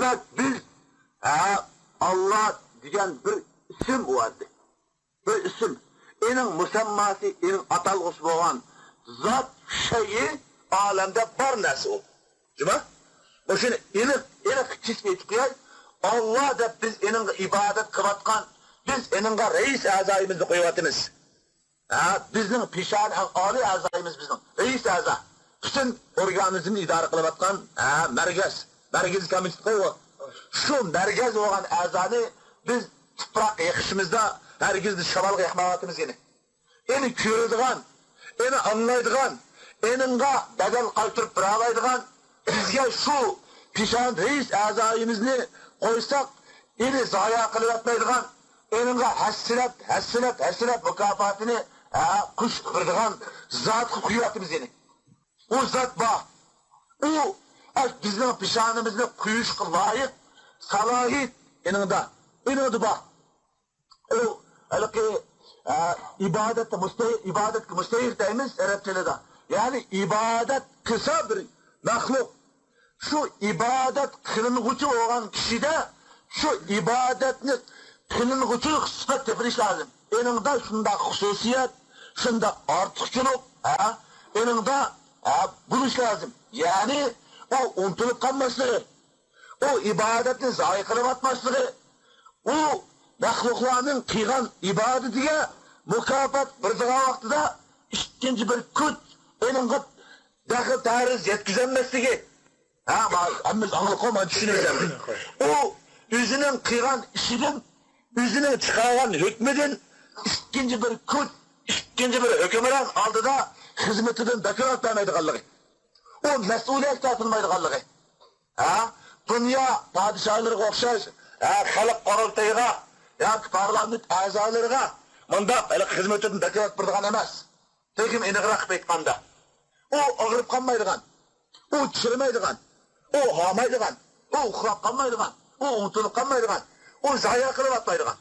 Demek biz Allah degan bir isim vardı. Bir isim. Enin musamması, enin atalgısı boğan zat şeyi alemde var nesi o. Değil mi? O şimdi enin kisme etkiyen Allah da biz enin ibadet kıvatkan, biz enin reis azayımızı koyuvatımız. Bizning pişan ali azayımız bizning reis aza. Bütün organımızın idare kılıvatkan merkez komitet koyu. Şu merkez olan azanı biz tıprak yakışımızda herkes şabalga yakmavatımız yine. Eni körüdügan, eni anlaydıgan, eninga bedel kaltırıp bıralaydıgan, bizge şu pişan reis azayımızını koysak, eni zaya kılıvatmaydıgan, eninga hessinet mükafatını kuş kırdıgan zat kuyuvatımız yine. O zat bağ. O bizim pişanımızını kuyuşku layık, salahit eninde bağ. O ibadet müstehir deyimiz Arapçada. Yani ibadet kısa bir mahluk. Şu ibadet kılınğıcı olan kişide şu ibadetini kılınğıcılık sıfat tepiriş lazım. Eninde şunda hususiyet, şunda artıkçılık, eninde buluş lazım. Yani o unutup kalmaslığı, o ibadetin zayi kılıp atmaslığı, o mahluklarının kıygan ibadetiye mukafat bir vaxtıda ikinci bir küt eninde dakıl tariz yetkizemezliği. Amiz anlıkoma düşüneceğim. O yüzünün kıygan işinin, yüzünün çıkaran hükmedin ikinci bir küt, ikinci bir hükümran aldıda hizmetinin dakılat vermeydi kallığı. O mesuliyet tartılmaydı kallığı. Dünya padişahları okşar, halk korultayıga, parlament azalarıga, manda hizmetinin dakılat bırdıgan emas. Tekim eniğrak beytkanda. O ağırıp kalmaydıgan, o çürümeydigan, o hamaydigan, o uxrap kalmaydigan, o unutulup kalmaydigan, o zaya kılıp atmaydigan.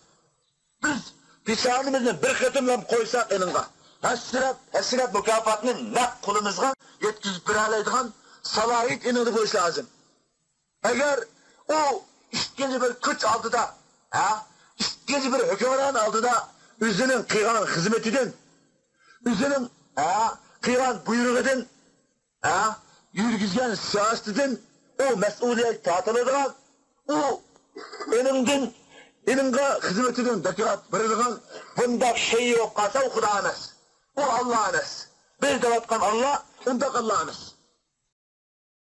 Biz pişanımızı bir kıtımla koysak eninga, hesret mükafatını nak kulumuzga yetkizip biralaydigan salahiyet eninde koyuş lazım. Eğer o ikinci bir güç aldıda, ikinci bir hükümran aldıda, üzünün kıygan hizmetidin, üzünün kıygan buyruğudun, yürgizgen siyasetidin, o mesuliyet tatılıdığın, o eninga hizmetidin dakılat bırıdığın, bunda şey yok kalsa o Kuda emas. O Allah emas. Biz de vatkan Allah, ondak Allah emas.